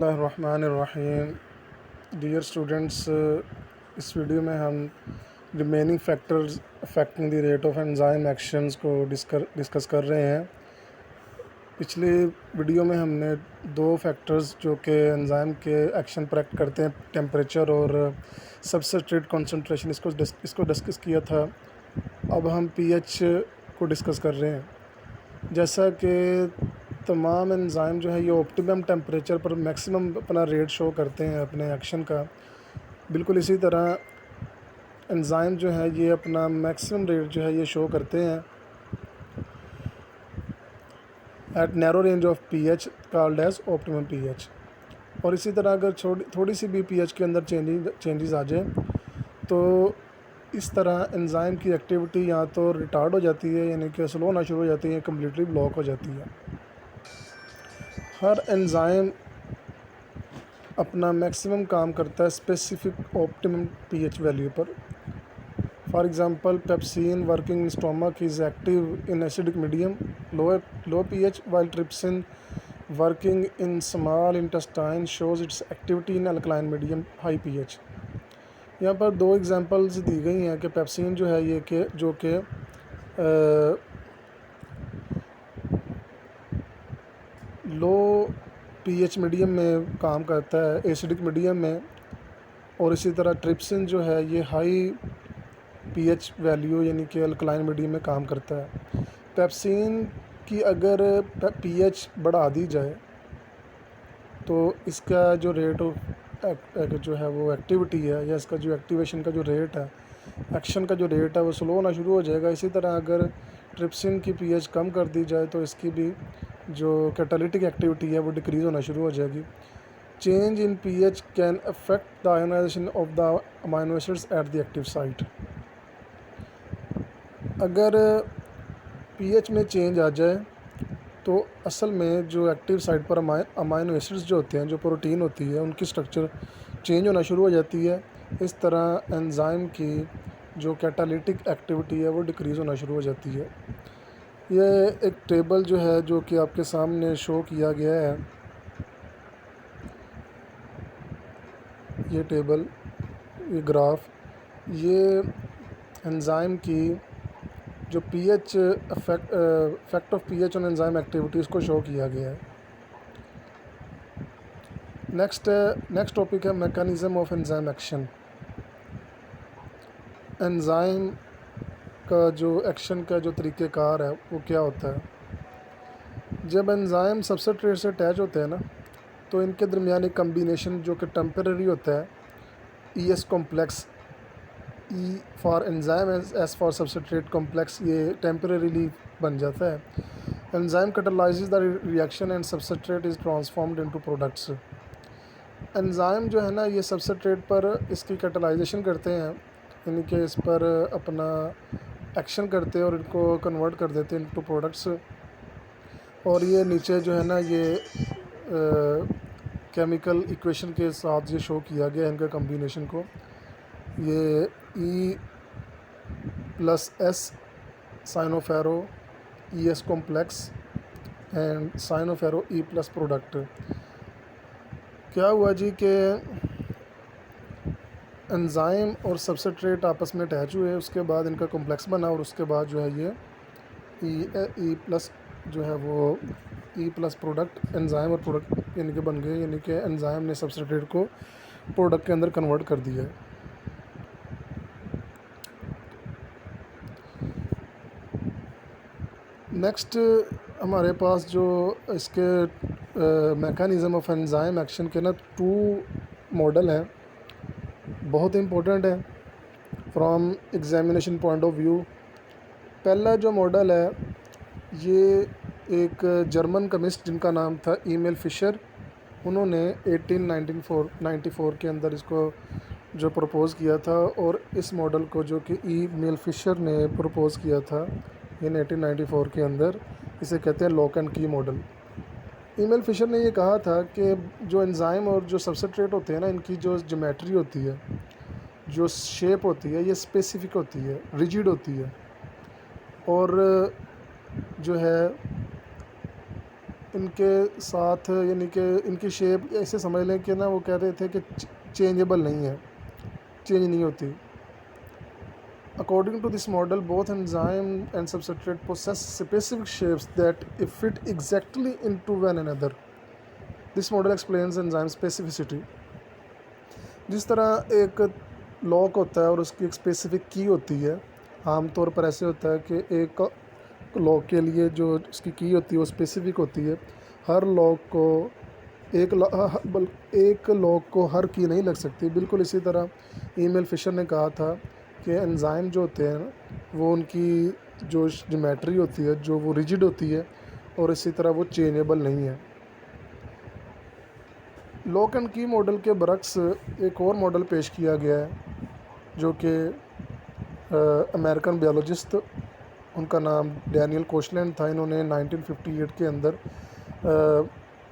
बिस्मिल्लाहिर्रहमानिर्रहीम। Dear students, इस video में हम remaining factors affecting the rate of enzyme actions को डिस्कस कर रहे हैं। पिछली वीडियो में हमने दो फैक्टर्स जो कि एंजाइम के एक्शन पर एक्ट करते हैं, टेम्परेचर और सबस्ट्रेट कंसंट्रेशन, इसको डिस्कस किया था। अब हम पीएच को डिस्कस कर रहे हैं। जैसा कि तमाम एंजाइम जो है ये ऑप्टिमम टेम्परेचर पर मैक्सिमम अपना रेट शो करते हैं अपने एक्शन का, बिल्कुल इसी तरह एंजाइम जो है ये अपना मैक्सिमम रेट जो है ये शो करते हैं at narrow range of pH called as optimum pH. और इसी तरह अगर थोड़ी सी भी पीएच के अंदर चेंजेस आ जाए तो इस तरह एंजाइम की एक्टिविटी या तो रिटार्ड हो जाती है, यानी कि स्लो होना शुरू हो जाती है, कम्प्लीटली ब्लॉक हो जाती है। हर एंजाइम अपना मैक्सिमम काम करता है स्पेसिफिक ऑप्टिमम पीएच वैल्यू पर। For example, pepsin working in stomach is active in acidic medium low pH, while trypsin working in small intestine shows it's activity in alkaline medium high pH. यहाँ पर दो examples दी गई हैं कि pepsin जो है ये कि जो कि लो पीएच मीडियम में काम करता है, एसिडिक मीडियम में, और इसी तरह ट्रिप्सिन जो है ये हाई पीएच वैल्यू यानी कि अल्कलाइन मीडियम में काम करता है। पेप्सिन की अगर पीएच बढ़ा दी जाए तो इसका जो रेट ऑफ जो है वो एक्टिविटी है, या इसका जो एक्टिवेशन का जो रेट है, एक्शन का जो रेट है, वो स्लो होना शुरू हो जाएगा। इसी तरह अगर ट्रिप्सिन की पीएच कम कर दी जाए तो इसकी भी जो कैटालिटिक एक्टिविटी है वो डिक्रीज़ होना शुरू हो जाएगी। Change in pH can affect the ionisation of the amino acids at the active site. अगर पीएच में चेंज आ जाए तो असल में जो एक्टिव साइट पर अमाइनो एसिड्स जो होते हैं, जो प्रोटीन होती है, उनकी स्ट्रक्चर चेंज होना शुरू हो जाती है। इस तरह एंजाइम की जो कैटालिटिक एक्टिविटी है वो डिक्रीज़ होना शुरू हो जाती है। ये एक टेबल जो है जो कि आपके सामने शो किया गया है, ये टेबल, ये ग्राफ, ये एंजाइम की जो pH effect of pH on enzyme activities को शो किया गया है। नेक्स्ट टॉपिक है mechanism of enzyme action. Enzyme का जो एक्शन का जो तरीक़ेकार है वो क्या होता है। जब एंजाइम सबस्ट्रेट से अटैच होते हैं ना, तो इनके दरमियान एक कम्बिनेशन जो कि टेम्परेरी होता है, ES complex, E for enzyme S for substrate complex, ये टेम्परेरीली बन जाता है। Enzyme catalyses the reaction and substrate is transformed into products. Enzyme जो है ना ये सबस्ट्रेट पर इसकी कैटालाइजेशन करते हैं, यानी कि इस पर अपना एक्शन करते हैं और इनको कन्वर्ट कर देते हैं इनटू प्रोडक्ट्स। और ये नीचे जो है ना ये केमिकल इक्वेशन के साथ ये शो किया गया है इनका कम्बिनेशन को। ये E प्लस S साइनोफेरो ES कॉम्प्लेक्स एंड साइनोफेरो E प्लस प्रोडक्ट। क्या हुआ जी कि एंजाइम और सबस्ट्रेट आपस में अटैच हुए, उसके बाद इनका कॉम्प्लेक्स बना और उसके बाद जो है ये E प्लस जो है वो E प्लस प्रोडक्ट एंजाइम और प्रोडक्ट यानी कि बन गए, यानी कि एंजाइम ने सबस्ट्रेट को प्रोडक्ट के अंदर कन्वर्ट कर दिया है। नेक्स्ट हमारे पास जो इसके मैकेनिज़्म ऑफ एंजाइम एक्शन के ना 2 मॉडल हैं, बहुत इम्पोर्टेंट है from examination point of view. पहला जो मॉडल है ये एक जर्मन केमिस्ट जिनका नाम था ईमेल फिशर, उन्होंने 1894 के अंदर इसको जो प्रपोज़ किया था। और इस मॉडल को जो कि ईमेल फिशर ने प्रपोज़ किया था इन 1894 के अंदर, इसे कहते हैं lock and key model. Email Fisher ने ये कहा था कि जो एंजाइम और जो सबस्ट्रेट होते हैं ना, इनकी जो ज्योमेट्री होती है, जो शेप होती है, ये स्पेसिफिक होती है, रिजिड होती है, और जो है इनके साथ यानी कि इनकी शेप ऐसे समझ लें कि ना वो कह रहे थे कि चेंजेबल नहीं है, चेंज नहीं होती। According to this model, both enzyme and substrate possess specific shapes that fit exactly into one another. This model explains enzyme specificity. जिस तरह एक लॉक होता है और उसकी एक स्पेसिफिक की होती है, आमतौर पर ऐसे होता है कि एक लॉक के लिए जो उसकी की होती है वो स्पेसिफिक होती है। हर लॉक को एक लॉक को हर की नहीं लग सकती। बिल्कुल इसी तरह ईमेल फिशर ने कहा था कि एंजाइम जो होते हैं ना, वो उनकी जो ज्योमेट्री होती है जो वो रिजिड होती है और इसी तरह वो चेंजेबल नहीं है। लॉक एंड की मॉडल के बरक्स एक और मॉडल पेश किया गया है जो कि अमेरिकन बायोलॉजिस्ट, उनका नाम डैनियल कोशलैंड था। इन्होंने 1958 के अंदर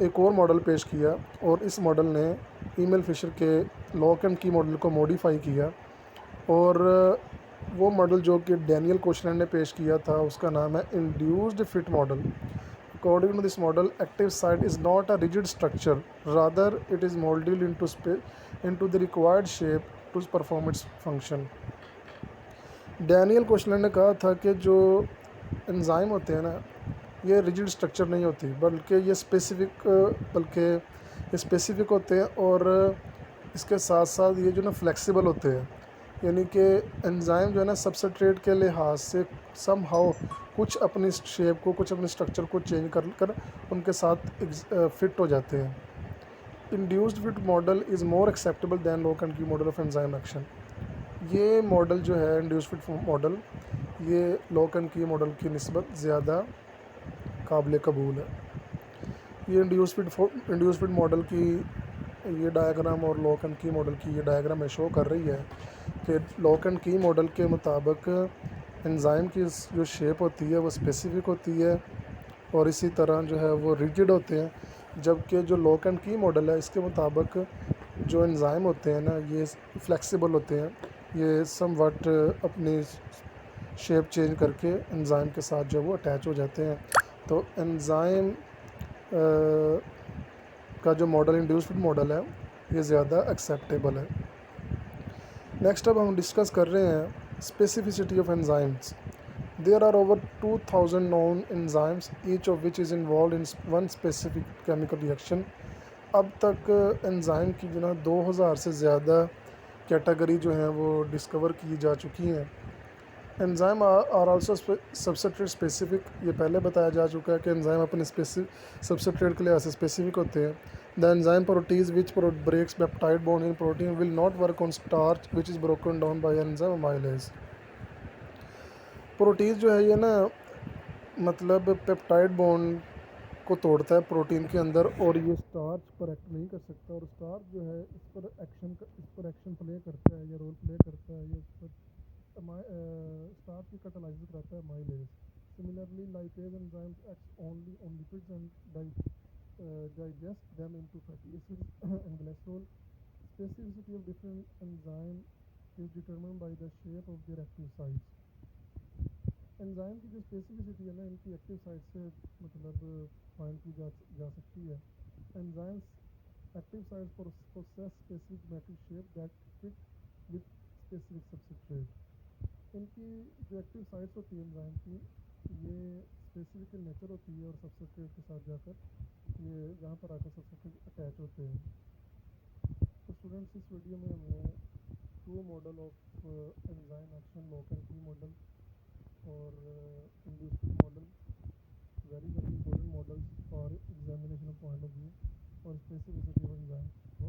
एक और मॉडल पेश किया और इस मॉडल ने ईमेल फिशर के लॉक एंड की मॉडल को मॉडिफाई किया। और वो मॉडल जो कि डैनियल कोशलैंड ने पेश किया था उसका नाम है induced fit model. According to this model, active site is not a rigid structure, rather it is molded into the required shape to perform its function. Daniel Koshland ने कहा था कि जो एंजाइम होते हैं ना, ये रिजिड स्ट्रक्चर नहीं होती बल्कि ये स्पेसिफिक होते हैं और इसके साथ साथ ये जो ना फ्लेक्सिबल होते हैं। यानी कि एंजाइम जो है ना सबस्ट्रेट के लिहाज से समहाउ कुछ अपनी शेप को, कुछ अपने स्ट्रक्चर को चेंज कर कर उनके साथ फिट हो जाते हैं। Induced fit model is more acceptable than lock and key model of enzyme action. ये मॉडल जो है इंड्यूस्ड फिट मॉडल, ये लॉक एंड की मॉडल की निस्बत ज़्यादा काबिल कबूल है। ये इंड्यूस्ड फिट मॉडल की ये डायग्राम और लॉक एंड की मॉडल की ये डायग्राम में शो कर रही है कि लॉक एंड की मॉडल के मुताबिक एंजाइम की जो शेप होती है वो स्पेसिफिक होती है और इसी तरह जो है वो रिजिड होते हैं, जबकि जो लॉक एंड की मॉडल है इसके मुताबिक जो एंजाइम होते हैं ना ये फ्लेक्सिबल होते हैं, ये समवट अपनी शेप चेंज करके एंजाइम के साथ जो वो अटैच हो जाते हैं। तो एंजाइम का जो मॉडल इंड्यूस्ड मॉडल है ये ज़्यादा एक्सेप्टेबल है। नेक्स्ट अब हम डिस्कस कर रहे हैं specificity of enzymes. There are over 2000 known enzymes each of which is involve in one specific chemical reaction. अब तक एंजाइम की जो ना 2000 से ज़्यादा कैटेगरी जो हैं वो डिस्कवर की जा चुकी हैं। Enzyme are also substrate specific, ये पहले बताया जा चुका है कि एंजाइम अपने सबस्ट्रेट के लिहाज से स्पेसिफिक होते हैं। The enzyme protease which breaks peptide bond in protein will not work on starch which is broken down by enzyme amylase. Protease जो है ये ना मतलब पेप्टाइड बॉन्ड को तोड़ता है प्रोटीन के अंदर और ये स्टार्च पर एक्ट नहीं कर सकता और स्टार्च जो है इस पर एक्शन प्ले करता है या रोल प्ले करता है, या इस पर स्टार्च की कैटालाइसिस कराता है amylase. Similarly lipase enzymes acts only on lipids and digest them into fatty acids and glycerol. Specificity of different enzyme is determined by the shape of their active sites. Enzyme की जो specificity है ना इनकी active site से मतलब find की जा सकती है। Enzymes active sites possess specific metric shape that fit with specific substrate. इनकी जो एक्टिव साइट्स होती है एंजाइम की ये स्पेसिफिक इन नेचर होती है और सबस्ट्रेट के साथ जाकर ये यहाँ पर आकर सबस्ट्रेट अटैच होते हैं। तो स्टूडेंट्स इस वीडियो में हमने two model of enzyme action, lock and key model और induced model, very important models for examination point of view और स्पेसिफिसिटी ऑफ एंजाइम को